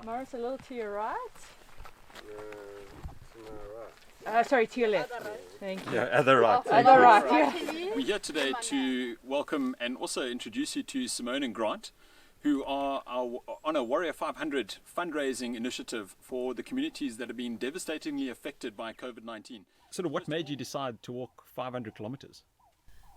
Morris, a little to your right. To my right. Sorry, to your left. Thank you. Yeah, other right. Other right, yeah. We're here today to welcome and also introduce you to Simone and Grant, who are on a Warrior500 fundraising initiative for the communities that have been devastatingly affected by COVID-19. Sort of what made you decide to walk 500 kilometers?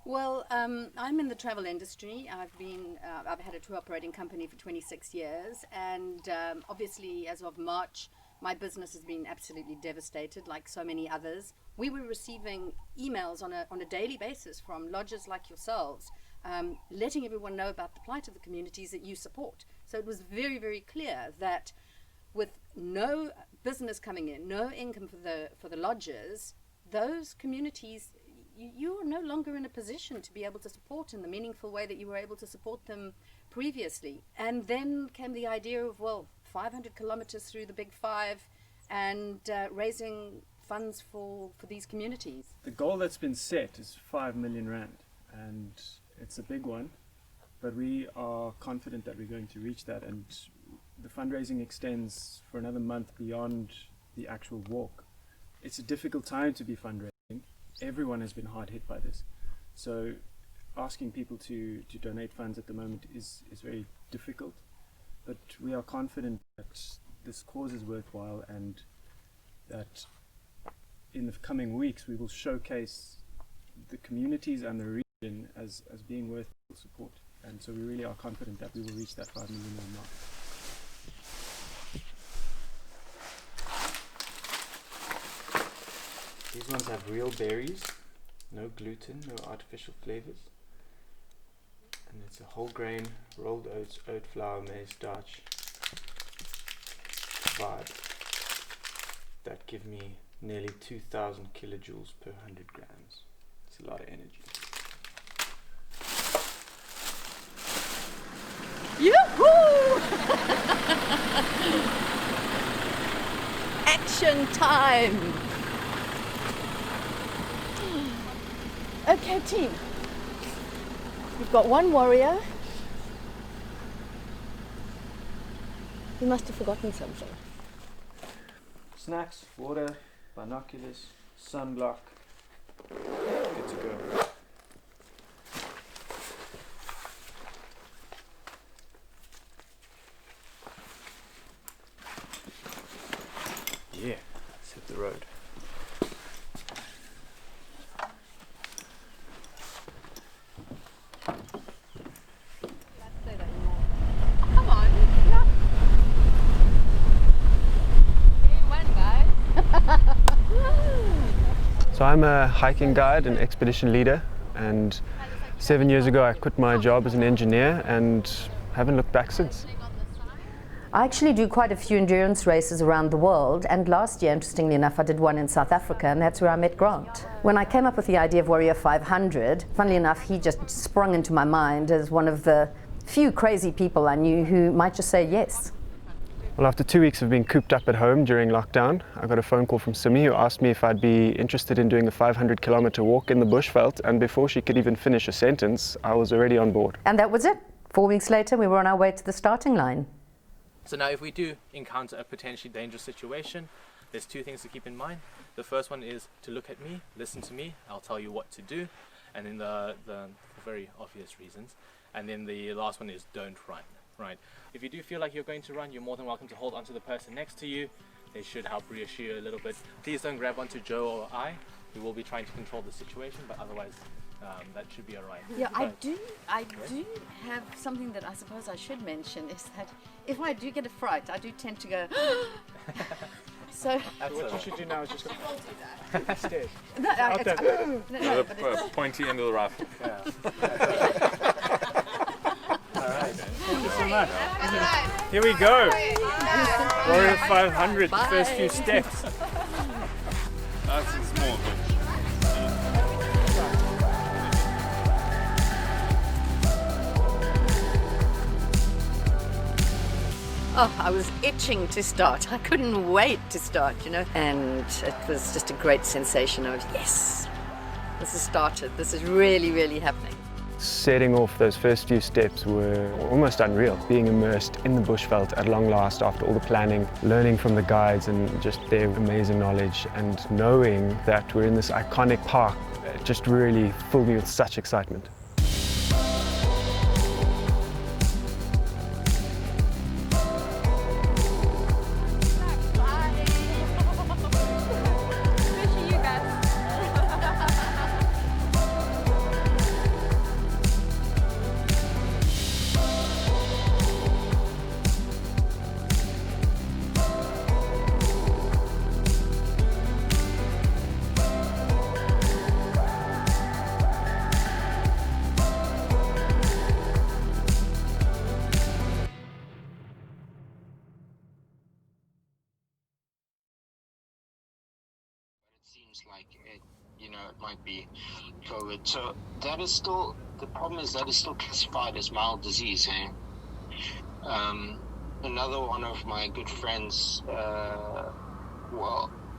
Well, I'm in the travel industry. I've had a tour operating company for 26 years, and obviously as of March, my business has been absolutely devastated, like so many others. We were receiving emails on a daily basis from lodges like yourselves, letting everyone know about the plight of the communities that you support. So it was very, very clear that with no business coming in, no income for the lodges, those communities, you are no longer in a position to be able to support in the meaningful way that you were able to support them previously. And then came the idea of, well, 500 kilometers through the Big Five and raising funds for these communities. The goal that's been set is 5 million rand, and it's a big one, but we are confident that we're going to reach that, and the fundraising extends for another month beyond the actual walk. It's a difficult time to be fundraising. Everyone has been hard hit by this, so asking people to donate funds at the moment is very difficult, but we are confident that this cause is worthwhile and that in the coming weeks we will showcase the communities and the region as being worth support, and so we really are confident that we will reach that 5 million mark. These ones have real berries, no gluten, no artificial flavors, and it's a whole grain, rolled oats, oat flour, maize starch vibe that give me nearly 2,000 kilojoules per 100 grams. It's a lot of energy. Yoo-hoo! Action time! Okay, team. We've got one warrior. We must have forgotten something. Snacks, water, binoculars, sunblock. Good to go. Yeah, let's hit the road. Come on, yeah. So I'm a hiking guide and expedition leader, and 7 years ago I quit my job as an engineer and haven't looked back since. I actually do quite a few endurance races around the world, and last year, interestingly enough, I did one in South Africa, and that's where I met Grant. When I came up with the idea of Warrior500, funnily enough, he just sprung into my mind as one of the few crazy people I knew who might just say yes. Well, after 2 weeks of being cooped up at home during lockdown, I got a phone call from Simi, who asked me if I'd be interested in doing a 500-kilometer walk in the bushveld, and before she could even finish a sentence, I was already on board. And that was it. 4 weeks later, we were on our way to the starting line. So now if we do encounter a potentially dangerous situation, there's two things to keep in mind. The first one is to look at me, listen to me, I'll tell you what to do, and then the very obvious reasons. And then the last one is don't run, right? If you do feel like you're going to run, you're more than welcome to hold onto the person next to you. They should help reassure you a little bit. Please don't grab onto Joe or I. We will be trying to control the situation, but otherwise that should be alright. Yeah, I do have something that I suppose I should mention, is that if I do get a fright, I do tend to go so What you should do now is just go stairs. no, The pointy end of the rifle. Alright, thank you so much. Here we go. Warrior500, the first few steps. That's a small bit. Oh, I was itching to start. I couldn't wait to start, you know. And it was just a great sensation of, yes, this has started. This is really, really happening. Setting off those first few steps were almost unreal. Being immersed in the bushveld at long last after all the planning, learning from the guides and just their amazing knowledge, and knowing that we're in this iconic park, it just really filled me with such excitement. Seems like it, it might be COVID. So that is still, the problem is that is still classified as mild disease. Another one of my good friends,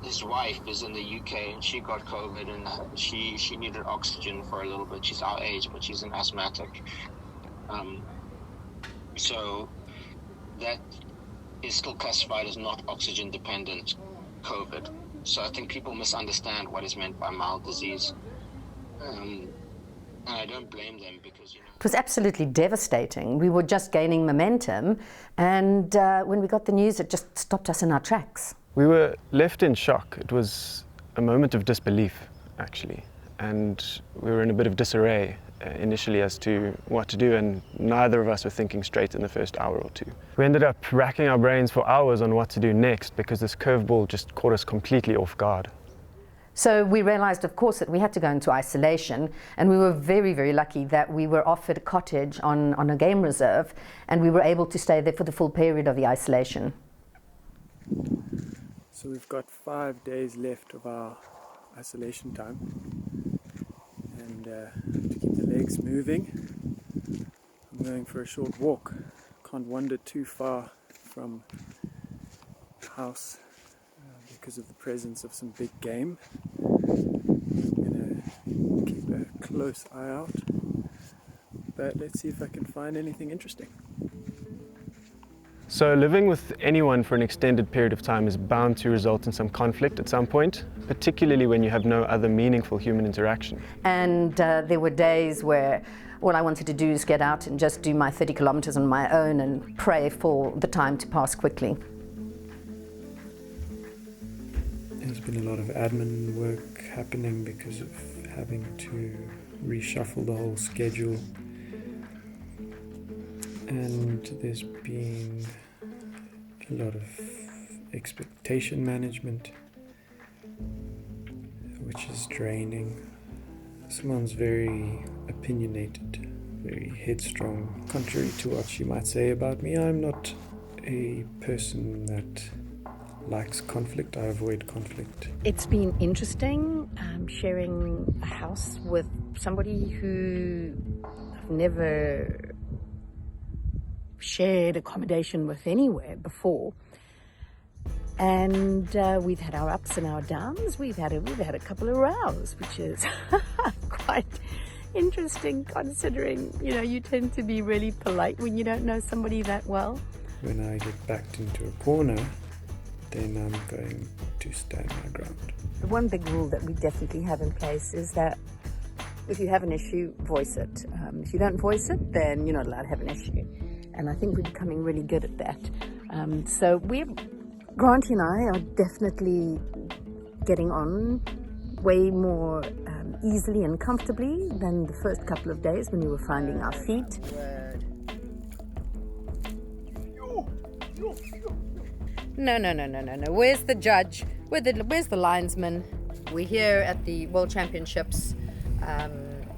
his wife is in the UK and she got COVID and she needed oxygen for a little bit. She's our age, but she's an asthmatic. So that is still classified as not oxygen dependent COVID. So I think people misunderstand what is meant by mild disease. And I don't blame them because, It was absolutely devastating. We were just gaining momentum, and when we got the news, it just stopped us in our tracks. We were left in shock. It was a moment of disbelief, actually, and we were in a bit of disarray initially as to what to do, and neither of us were thinking straight in the first hour or two. We ended up racking our brains for hours on what to do next because this curveball just caught us completely off guard. So we realized, of course, that we had to go into isolation, and we were very, very lucky that we were offered a cottage on a game reserve, and we were able to stay there for the full period of the isolation. So we've got 5 days left of our isolation time, and to keep the legs moving, I'm going for a short walk. Can't wander too far from the house because of the presence of some big game. I'm going to keep a close eye out, but let's see if I can find anything interesting. So living with anyone for an extended period of time is bound to result in some conflict at some point, particularly when you have no other meaningful human interaction. And there were days where all I wanted to do is get out and just do my 30 kilometers on my own and pray for the time to pass quickly. There's been a lot of admin work happening because of having to reshuffle the whole schedule. And there's been a lot of expectation management, which is draining. Simone's very opinionated, very headstrong. Contrary to what she might say about me, I'm not a person that likes conflict. I avoid conflict. It's been interesting sharing a house with somebody who I've never shared accommodation with anywhere before, and we've had our ups and our downs. We've had a couple of rows, which is quite interesting considering you tend to be really polite when you don't know somebody that well. When I get backed into a corner, then I'm going to stand my ground. The one big rule that we definitely have in place is that if you have an issue, voice it. If you don't voice it, then you're not allowed to have an issue. And I think we're becoming really good at that. So Granty and I are definitely getting on way more easily and comfortably than the first couple of days when we were finding our feet. No. Where's the judge? Where's the linesman? We're here at the World Championships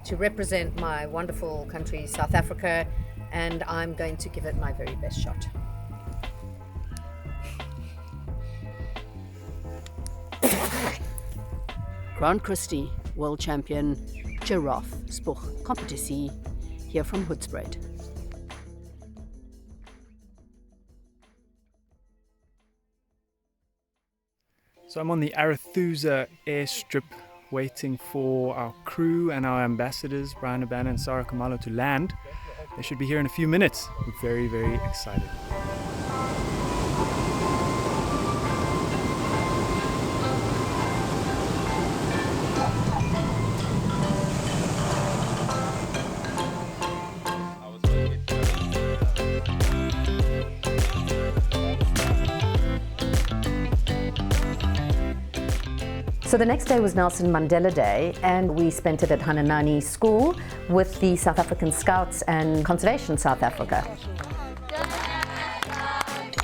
to represent my wonderful country, South Africa, and I'm going to give it my very best shot. Grant Christie, World Champion, Giraffe, Spoeg, Competitie, here from Hoedspruit. So I'm on the Arathusa airstrip waiting for our crew and our ambassadors, Brian Abana and Sarah Kamalo, to land. They should be here in a few minutes. We're very, very excited. So the next day was Nelson Mandela Day, and we spent it at Hananani School with the South African Scouts and Conservation South Africa.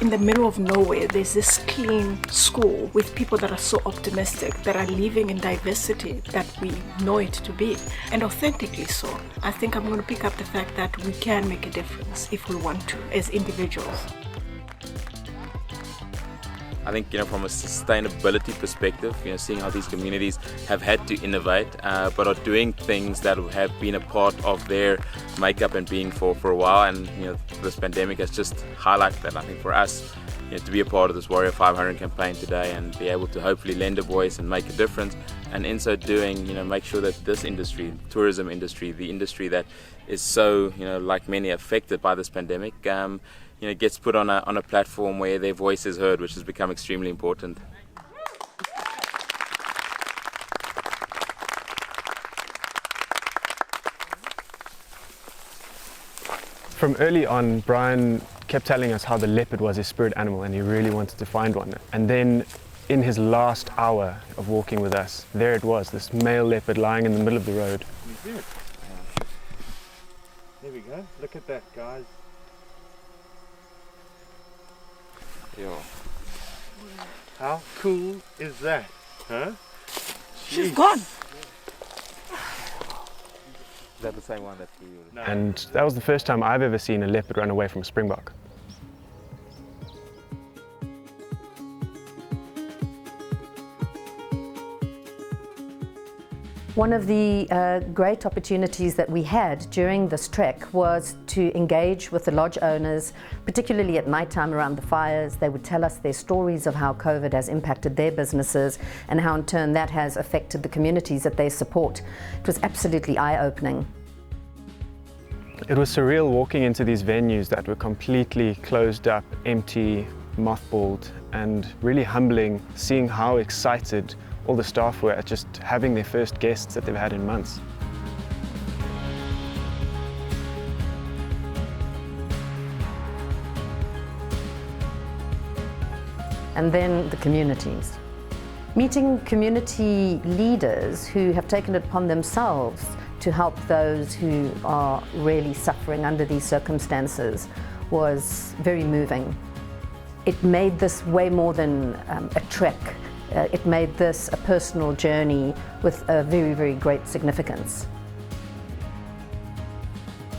In the middle of nowhere, there's this clean school with people that are so optimistic, that are living in diversity that we know it to be, and authentically so. I think I'm going to pick up the fact that we can make a difference if we want to, as individuals. I think, from a sustainability perspective, seeing how these communities have had to innovate, but are doing things that have been a part of their makeup and being for a while, and this pandemic has just highlighted that. I think for us, to be a part of this Warrior500 campaign today and be able to hopefully lend a voice and make a difference, and in so doing, make sure that this industry, tourism industry, the industry that is so, like many, affected by this pandemic, gets put on a platform where their voice is heard, which has become extremely important. From early on, Brian kept telling us how the leopard was his spirit animal and he really wanted to find one. And then in his last hour of walking with us, there it was, this male leopard lying in the middle of the road. There we go. Look at that, guys. Yo. How cool is that? Huh? She's gone. Is that the same one that we were... No. And that was the first time I've ever seen a leopard run away from a springbok. One of the great opportunities that we had during this trek was to engage with the lodge owners, particularly at nighttime around the fires. They would tell us their stories of how COVID has impacted their businesses and how in turn that has affected the communities that they support. It was absolutely eye-opening. It was surreal walking into these venues that were completely closed up, empty, mothballed, and really humbling seeing how excited all the staff were at just having their first guests that they've had in months. And then the communities. Meeting community leaders who have taken it upon themselves to help those who are really suffering under these circumstances was very moving. It made this way more than a trek. It made this a personal journey with a very, very great significance.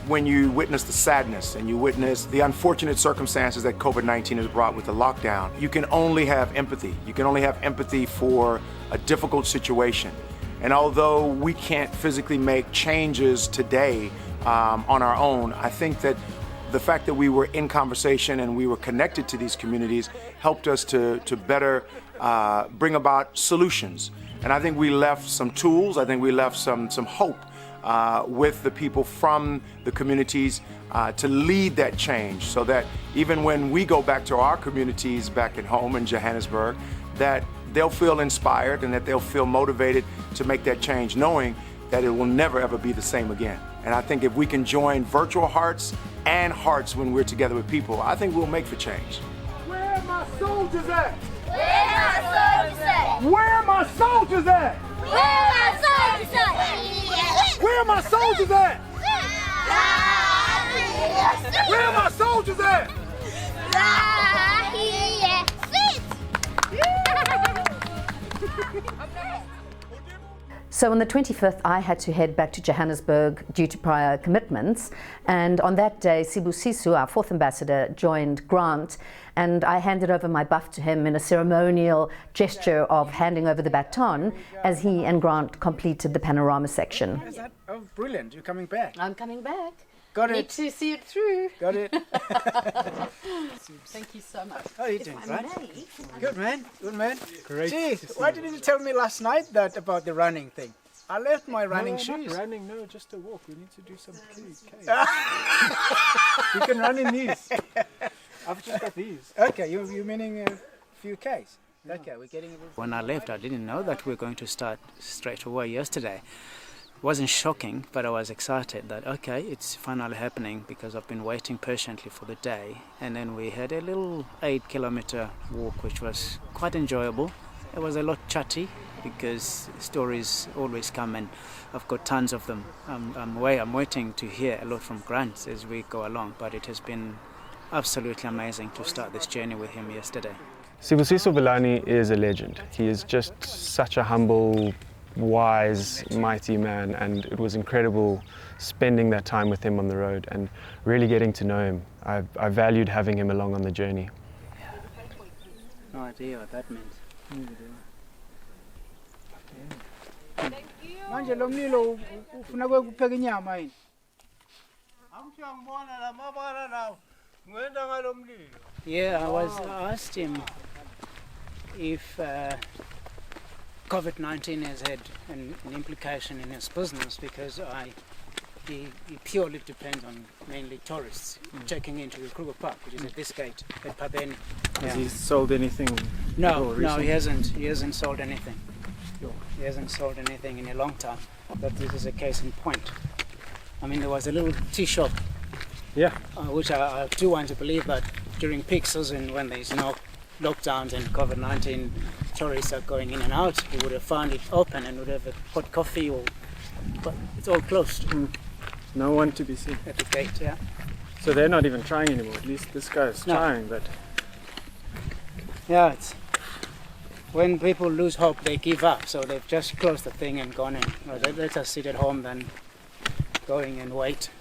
When you witness the sadness and you witness the unfortunate circumstances that COVID-19 has brought with the lockdown, you can only have empathy. You can only have empathy for a difficult situation. And although we can't physically make changes today on our own, I think that the fact that we were in conversation and we were connected to these communities helped us to better bring about solutions. And I think we left some tools, I think we left some hope with the people from the communities to lead that change, so that even when we go back to our communities back at home in Johannesburg, that they'll feel inspired and that they'll feel motivated to make that change, knowing that it will never ever be the same again. And I think if we can join virtual hearts and hearts when we're together with people, I think we'll make the change. Where are my soldiers at? Where are my soldiers at? Where are my soldiers at? Where are my soldiers at? Where are my soldiers at? Where are my soldiers at? So on the 25th, I had to head back to Johannesburg due to prior commitments. And on that day, Sibusiso, our fourth ambassador, joined Grant, and I handed over my buff to him in a ceremonial gesture of handing over the baton as he and Grant completed the panorama section. Oh, brilliant. You're coming back. I'm coming back. Got Need it. to see it through. Got it. Thank you so much. How are you If doing, I Grant? may, Good man. Good man. Great. Gee, to see why you. didn't you tell me last night that about the running thing? I left my running No, shoes. not running, no, just a walk. We need to do some Ks. You can run in these. I've just got these. Okay, you meaning a few Ks? Yeah. Okay, we're getting. When I left, I didn't know that we were going to start straight away yesterday. It wasn't shocking, but I was excited that, okay, it's finally happening because I've been waiting patiently for the day. And then we had a little 8-kilometre walk, which was quite enjoyable. It was a lot chatty because stories always come and I've got tons of them. I'm waiting to hear a lot from Grant as we go along, but it has been absolutely amazing to start this journey with him yesterday. Sibusiso Vilane is a legend. He is just such a humble, wise, mighty man, and it was incredible spending that time with him on the road and really getting to know him. I valued having him along on the journey. No idea what that means. Manje lo mlilo ufuna ukupheka inyama yini? Yeah, I asked him if COVID-19 has had an implication in his business because he purely depends on mainly tourists checking into the Kruger Park, which is at this gate at Pabeni. Has he sold anything? No, he hasn't. He hasn't sold anything. He hasn't sold anything in a long time. But this is a case in point. I mean, there was a little tea shop. Yeah. Which I do want to believe that during peak season, when there's no lockdowns and COVID-19, tourists are going in and out, he would have found it open and would have a hot coffee, but it's all closed. No one to be seen. At the gate, yeah. So they're not even trying anymore. At least this guy is trying, but... Yeah, it's... When people lose hope, they give up. So they've just closed the thing and gone in. Let us sit at home than going and wait.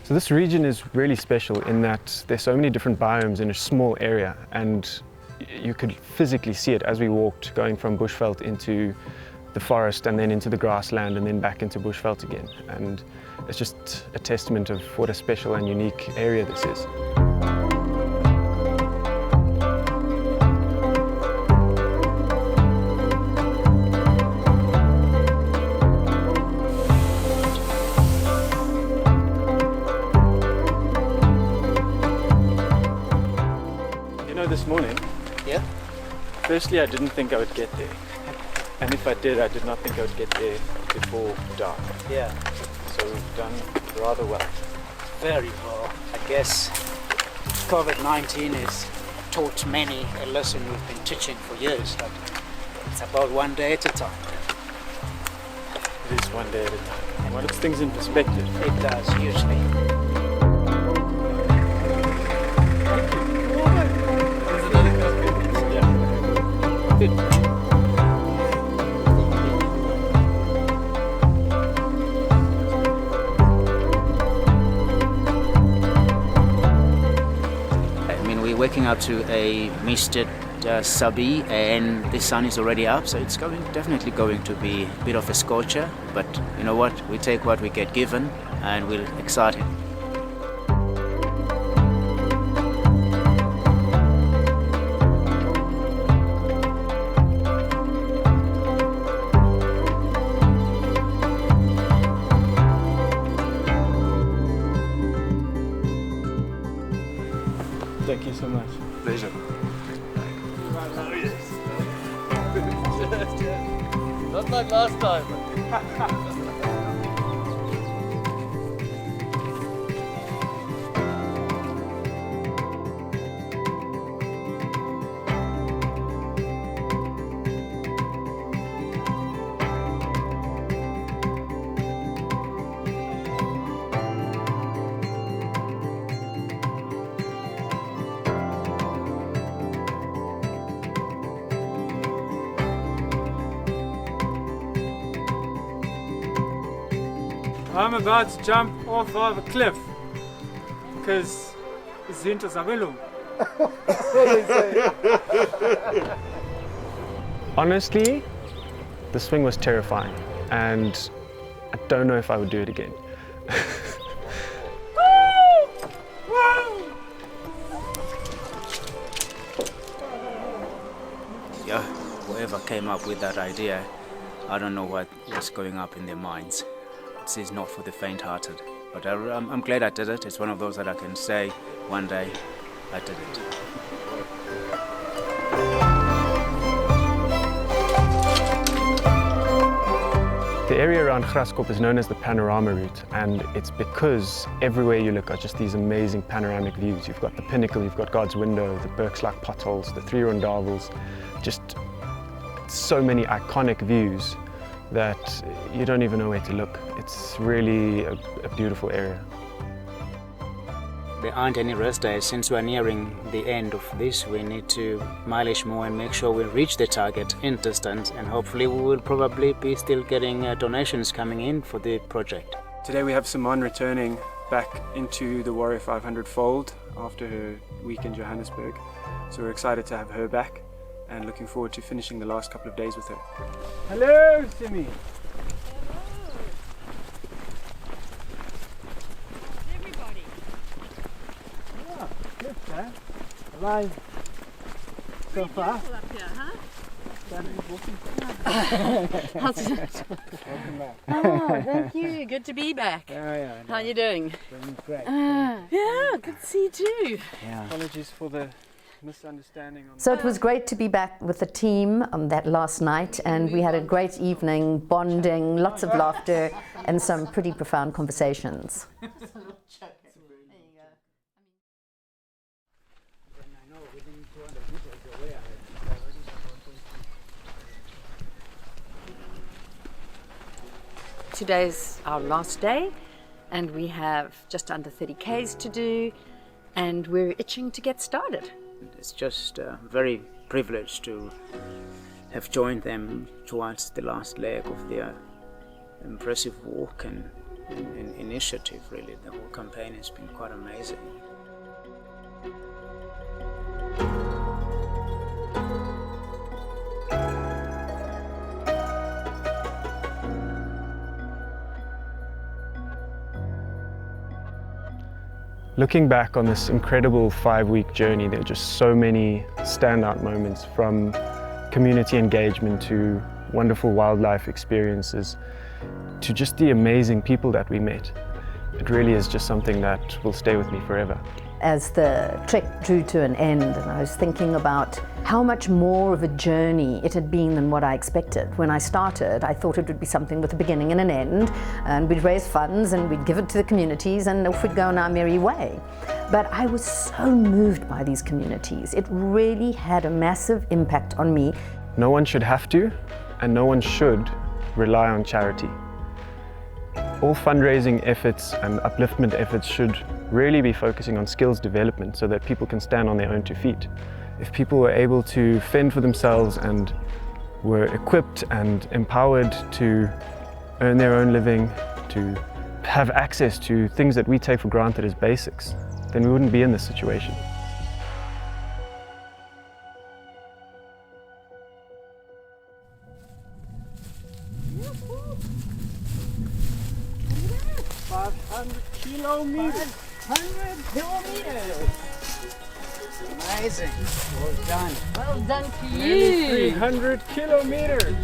So this region is really special in that there's so many different biomes in a small area, and you could physically see it as we walked, going from bushveld into the forest and then into the grassland and then back into bushveld again. And it's just a testament of what a special and unique area this is. This morning, yeah. Firstly, I didn't think I would get there, and if I did, I did not think I would get there before dark. Yeah. So we've done rather well. Very well. I guess COVID-19 has taught many a lesson we've been teaching for years. That it's about one day at a time. It is one day at a time. Well, it puts things in perspective. It does usually. We're waking up to a misted Sabi, and the sun is already up, so it's definitely going to be a bit of a scorcher, but you know what, we take what we get given and we'll excite him. Thank you so much. Pleasure. Not like last time. I'm about to jump off of a cliff because izinto zabelungu. Honestly, the swing was terrifying, and I don't know if I would do it again. yeah, whoever came up with that idea, I don't know what was going up in their minds. It's not for the faint-hearted. But I'm glad I did it. It's one of those that I can say one day I did it. The area around Graskop is known as the panorama route, and it's because everywhere you look are just these amazing panoramic views. You've got the pinnacle, you've got God's Window, the Berkslak potholes, the Three Rondavels, just so many iconic views that you don't even know where to look. It's really a beautiful area. There aren't any rest days. Since we're nearing the end of this, we need to mileage more and make sure we reach the target in distance, and hopefully we will probably be still getting donations coming in for the project. Today we have Simone returning back into the Warrior500 fold after her week in Johannesburg. So we're excited to have her back and looking forward to finishing the last couple of days with her. Hello, Simi. Alive so far. Up here, huh? Welcome back. Oh, thank you. Good to be back. Yeah, How are you doing? Doing great. Yeah, good to see you too. Yeah. Apologies for the misunderstanding. So it was great to be back with the team that last night, and we had a great evening, bonding, lots of laughter, and some pretty profound conversations. Today's our last day, and we have just under 30 Ks to do, and we're itching to get started. It's just very privileged to have joined them towards the last leg of their impressive walk and initiative, really. The whole campaign has been quite amazing. Looking back on this incredible 5-week journey, there are just so many standout moments, from community engagement to wonderful wildlife experiences to just the amazing people that we met. It really is just something that will stay with me forever. As the trek drew to an end, and I was thinking about how much more of a journey it had been than what I expected. When I started, I thought it would be something with a beginning and an end, and we'd raise funds and we'd give it to the communities and off we'd go on our merry way. But I was so moved by these communities. It really had a massive impact on me. No one should have to, and no one should rely on charity. All fundraising efforts and upliftment efforts should really be focusing on skills development so that people can stand on their own 2 feet. If people were able to fend for themselves and were equipped and empowered to earn their own living, to have access to things that we take for granted as basics, then we wouldn't be in this situation. Kilometers. 500 kilometers. Amazing. Well done. Well done to you. Nearly 300 kilometers.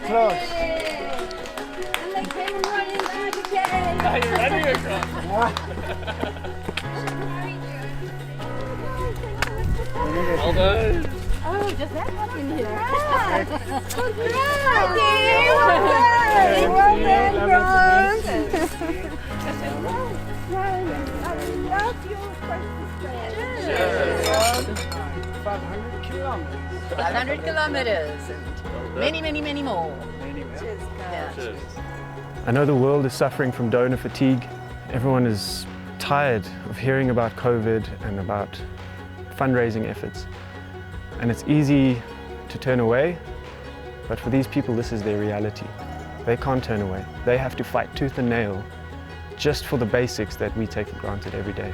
Close. And they came and running back again. Are you running across? Well done. Oh, does that happen in here? Well done, Grant. I love your 500 kilometers. 500 kilometers and many, many, many more. Yeah. I know the world is suffering from donor fatigue. Everyone is tired of hearing about COVID and about fundraising efforts. And it's easy to turn away, but for these people, this is their reality. They can't turn away. They have to fight tooth and nail just for the basics that we take for granted every day.